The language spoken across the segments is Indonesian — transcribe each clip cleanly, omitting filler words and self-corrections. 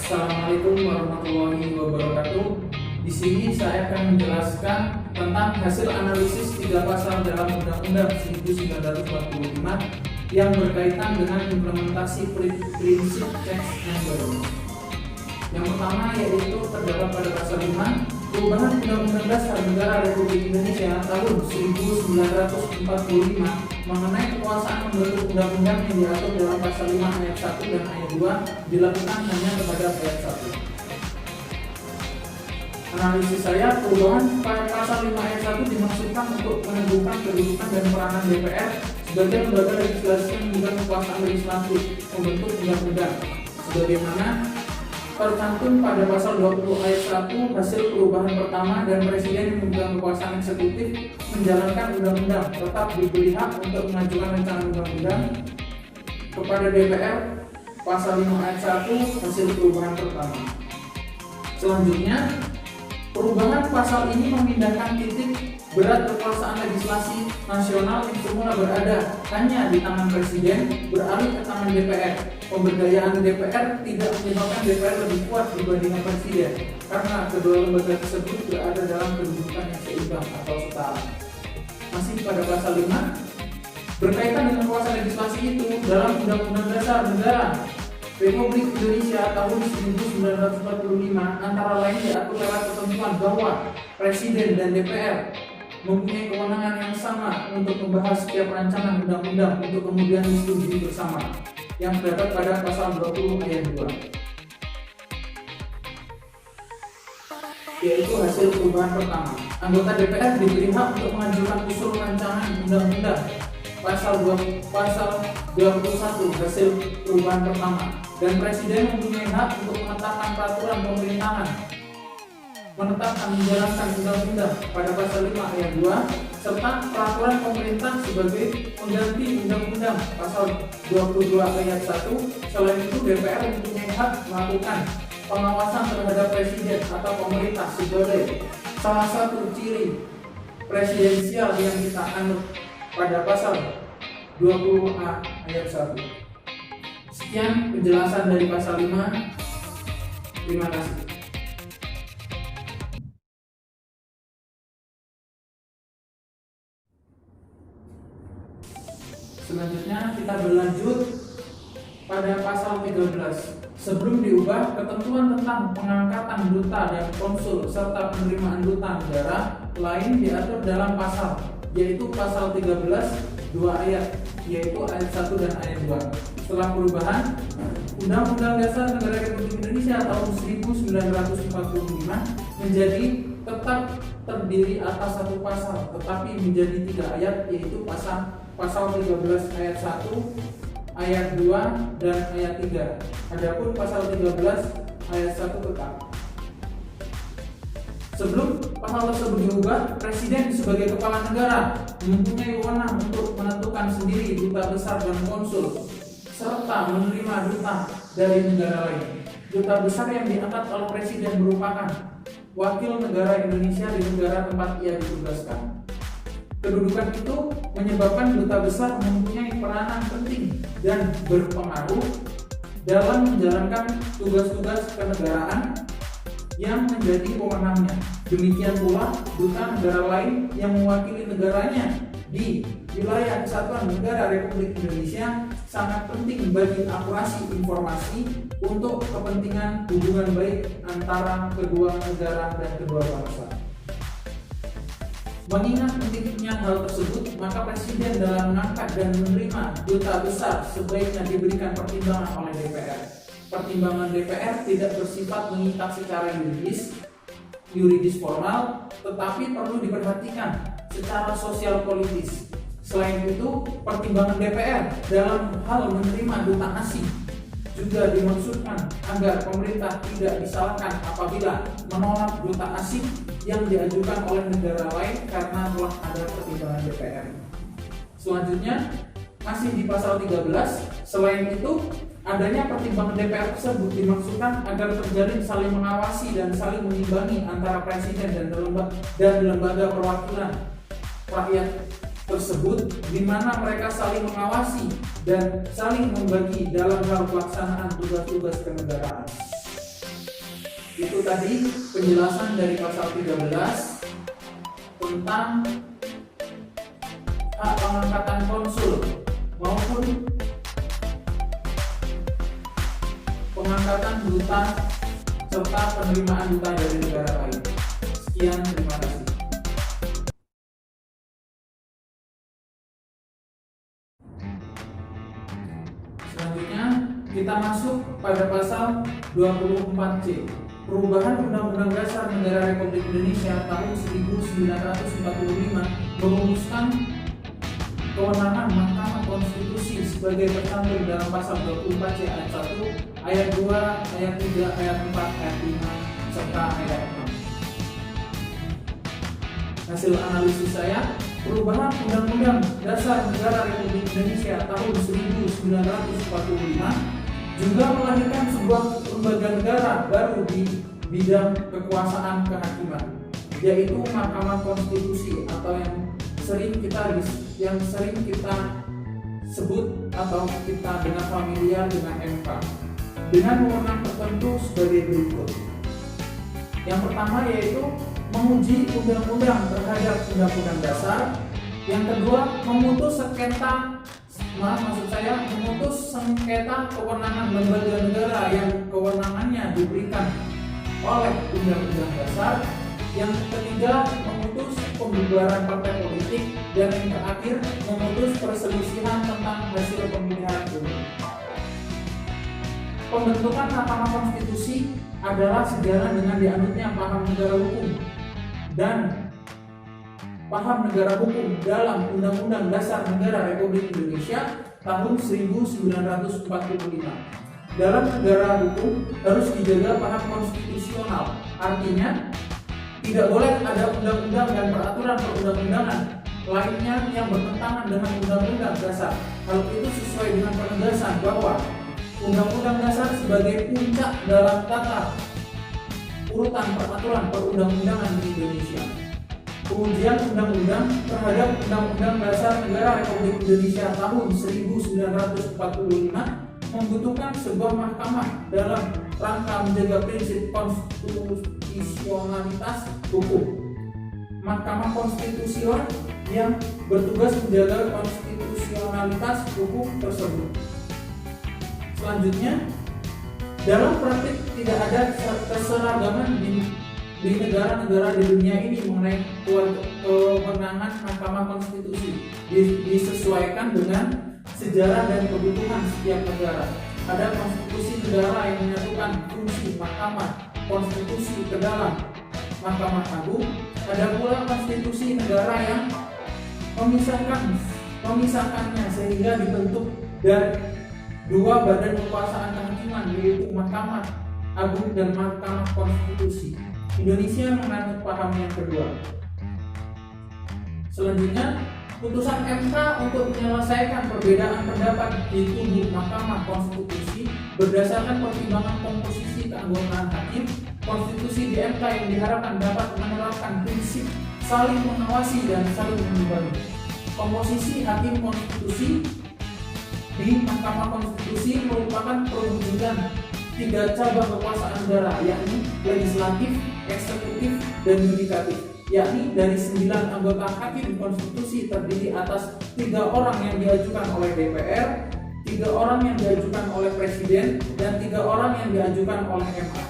Assalamualaikum warahmatullahi wabarakatuh. Di sini saya akan menjelaskan tentang hasil analisis 3 pasal dalam Undang-Undang 1945 yang berkaitan dengan implementasi prinsip tax amnesty. Yang pertama yaitu terdapat pada pasal 5 perubahan Undang-Undang Dasar Negara Republik Indonesia tahun 1945 mengenai kekuasaan membentuk undang-undang yang diatur dalam pasal 5 ayat 1 dan ayat 2 dilakukan hanya kepada ayat 1. Analisis saya, perubahan pasal 5 ayat 1 dimaksudkan untuk menentukan kedudukan dan peranan DPR sebagai lembaga legislasi yang memegang kekuasaan legislatif membentuk undang-undang sebagaimana tercantum pada pasal 20 ayat 1 hasil perubahan pertama, dan presiden yang memegang kekuasaan eksekutif menjalankan undang-undang tetap diberi hak untuk mengajukan rancangan undang-undang kepada DPR. Pasal 5 ayat 1 hasil perubahan pertama. Selanjutnya, perubahan pasal ini memindahkan titik berat kekuasaan legislasi nasional yang semula berada hanya di tangan presiden beralih ke tangan DPR. Pemberdayaan DPR tidak menyebabkan DPR lebih kuat dibandingkan presiden karena kedua lembaga tersebut berada dalam kedudukan yang seimbang atau setara. Masih pada pasal 5, berkaitan dengan kuasa legislasi itu dalam Undang-Undang Dasar Negara Republik Indonesia tahun 1945 antara lain diatur lewat ketentuan bahwa presiden dan DPR mempunyai kewenangan yang sama untuk membahas setiap rancangan undang-undang untuk kemudian disetujui bersama, yang terdapat pada pasal 20 ayat 2, yaitu hasil perubahan pertama. Anggota DPR diberi hak untuk mengajukan usul rancangan undang-undang. Pasal 21 hasil perubahan pertama, dan presiden mempunyai hak untuk menetapkan peraturan pemerintahan, menetapkan menjalankan undang-undang pada pasal 5 ayat 2, serta peraturan pemerintah sebagai pengganti undang-undang pasal 22 ayat 1. Selain itu, DPR mempunyai hak melakukan pengawasan terhadap presiden atau pemerintah sebagai salah satu ciri presidensial yang kita anut pada pasal 20A ayat 1. Sekian penjelasan dari pasal 5. Terima kasih. Selanjutnya kita berlanjut pada pasal 13. Sebelum diubah, ketentuan tentang pengangkatan duta dan konsul serta penerimaan duta negara lain diatur dalam pasal, yaitu pasal 13 2 ayat, yaitu ayat 1 dan ayat 2. Setelah perubahan, Undang-Undang Dasar Negara Republik Indonesia tahun 1945 menjadi tetap terdiri atas satu pasal, tetapi menjadi 3 ayat, yaitu pasal 13 ayat 1, ayat 2, dan ayat 3. Adapun pasal 13 ayat 1 tetap. Sebelum pasal tersebut diubah, presiden sebagai kepala negara mempunyai wewenang untuk menentukan sendiri duta besar dan konsul serta menerima duta dari negara lain. Duta besar yang diangkat oleh presiden merupakan wakil negara Indonesia di negara tempat ia ditugaskan. Kedudukan itu menyebabkan duta besar mempunyai peranan penting dan berpengaruh dalam menjalankan tugas-tugas kenegaraan yang menjadi wewenangnya. Demikian pula duta negara lain yang mewakili negaranya di wilayah kesatuan negara Republik Indonesia sangat penting bagi akurasi informasi untuk kepentingan hubungan baik antara kedua negara dan kedua bangsa. Mengingat pentingnya hal tersebut, maka presiden dalam mengangkat dan menerima duta besar sebaiknya diberikan pertimbangan oleh DPR. Pertimbangan DPR tidak bersifat mengikat secara yuridis formal, tetapi perlu diperhatikan secara sosial politis. Selain itu, pertimbangan DPR dalam hal menerima duta asing juga dimaksudkan agar pemerintah tidak disalahkan apabila menolak duta asing yang diajukan oleh negara lain karena telah ada pertimbangan DPR. Selanjutnya, masih di pasal 13, selain itu, adanya pertimbangan DPR tersebut dimaksudkan agar terjalin saling mengawasi dan saling mengimbangi antara presiden dan lembaga perwakilan rakyat tersebut, di mana mereka saling mengawasi dan saling membagi dalam hal pelaksanaan tugas-tugas kenegaraan. Itu tadi penjelasan dari pasal 13 tentang hak pengangkatan konsul maupun pengangkatan duta serta penerimaan duta dari negara lain. Sekian, terima kasih. Selanjutnya kita masuk pada pasal 24C, perubahan Undang-Undang Dasar Negara Republik Indonesia tahun 1945 merumuskan kewenangan Mahkamah Konstitusi sebagai tercantum dalam pasal 24C ayat 1, ayat 2, ayat 3, ayat 4, ayat 5, serta ayat 6. Hasil analisis saya, perubahan Undang-Undang Dasar Negara Republik Indonesia tahun 1945 juga melahirkan sebuah lembaga negara baru di bidang kekuasaan kehakiman, yaitu Mahkamah Konstitusi atau yang sering kita sebut atau kita dengar familiar dengan MK, dengan wewenang tertentu sebagai berikut. Yang pertama yaitu menguji undang-undang terhadap undang-undang dasar. Yang kedua, memutus sengketa kewenangan lembaga negara yang kewenangannya diberikan oleh undang-undang dasar. Yang ketiga, memutus pembubaran partai politik. Dan yang terakhir, memutus perselisihan tentang hasil pemilihan umum. Pembentukan Mahkamah Konstitusi adalah sejalan dengan dianutnya paham negara hukum dan paham negara hukum dalam Undang-Undang Dasar Negara Republik Indonesia tahun 1945. Dalam negara hukum harus dijaga paham konstitusional, artinya tidak boleh ada undang-undang dan peraturan perundang-undangan lainnya yang bertentangan dengan Undang-Undang Dasar. Hal itu sesuai dengan penegasan bahwa Undang-Undang Dasar sebagai puncak dalam tata urutan peraturan perundang-undangan di Indonesia. Pengujian undang-undang terhadap Undang-Undang Dasar Negara Republik Indonesia tahun 1945 membutuhkan sebuah mahkamah dalam rangka menjaga prinsip konstitusionalitas hukum. Mahkamah Konstitusi yang bertugas menjaga konstitusionalitas hukum tersebut. Selanjutnya, dalam praktik tidak ada keseragaman di negara-negara di dunia ini mengenai kewenangan Mahkamah Konstitusi. Disesuaikan dengan sejarah dan kebutuhan setiap negara. Ada konstitusi negara yang menyatukan fungsi Mahkamah Konstitusi ke dalam Mahkamah Agung. Ada pula konstitusi negara yang memisahkannya sehingga dibentuk dari dua badan kekuasaan kehakiman, yaitu Mahkamah Agung dan Mahkamah Konstitusi. Indonesia menganut paham yang kedua. Selanjutnya, putusan MK untuk menyelesaikan perbedaan pendapat di tubuh Mahkamah Konstitusi berdasarkan pertimbangan komposisi keanggotaan hakim. Konstitusi di MK yang diharapkan dapat menerapkan prinsip saling mengawasi dan saling mengimbangi. Komposisi hakim konstitusi di Mahkamah Konstitusi merupakan perwujudan tiga cabang kekuasaan negara, yakni legislatif, eksekutif, dan yudikatif, yakni dari 9 anggota hakim konstitusi terdiri atas 3 orang yang diajukan oleh DPR, 3 orang yang diajukan oleh Presiden, dan 3 orang yang diajukan oleh MA.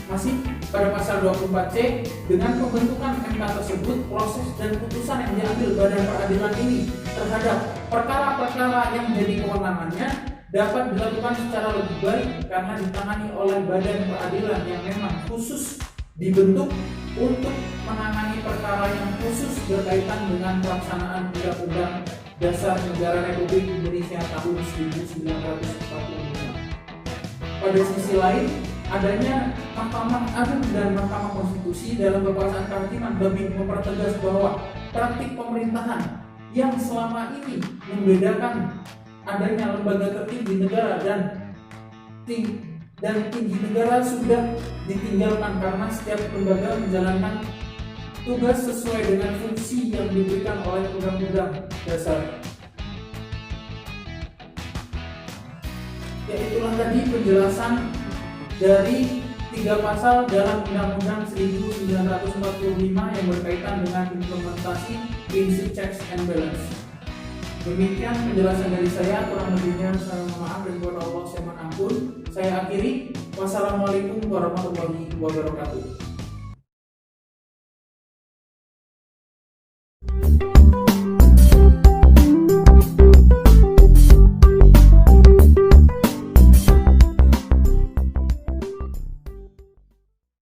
Masih pada pasal 24C, dengan pembentukan MK tersebut, proses dan putusan yang diambil badan peradilan ini terhadap perkara-perkara yang menjadi kewenangannya dapat dilakukan secara lebih baik karena ditangani oleh badan peradilan yang memang khusus dibentuk untuk menangani perkara yang khusus berkaitan dengan pelaksanaan Undang-Undang Dasar Negara Republik Indonesia tahun 1945. Pada sisi lain, adanya Mahkamah Agung dan Mahkamah Konstitusi dalam kekuasaan kehakiman lebih mempertegas bahwa praktik pemerintahan yang selama ini membedakan adanya lembaga tertinggi negara dan tinggi negara sudah ditinggalkan karena setiap lembaga menjalankan tugas sesuai dengan fungsi yang diberikan oleh Undang-Undang Dasar. Ya, itulah tadi penjelasan dari 3 pasal dalam Undang-Undang 1945 yang berkaitan dengan implementasi prinsip checks and balance. Demikian penjelasan dari saya, kurang lebihnya saya mohon maaf dan kepada Allah saya mohon ampun. Saya akhiri. Wassalamualaikum warahmatullahi wabarakatuh.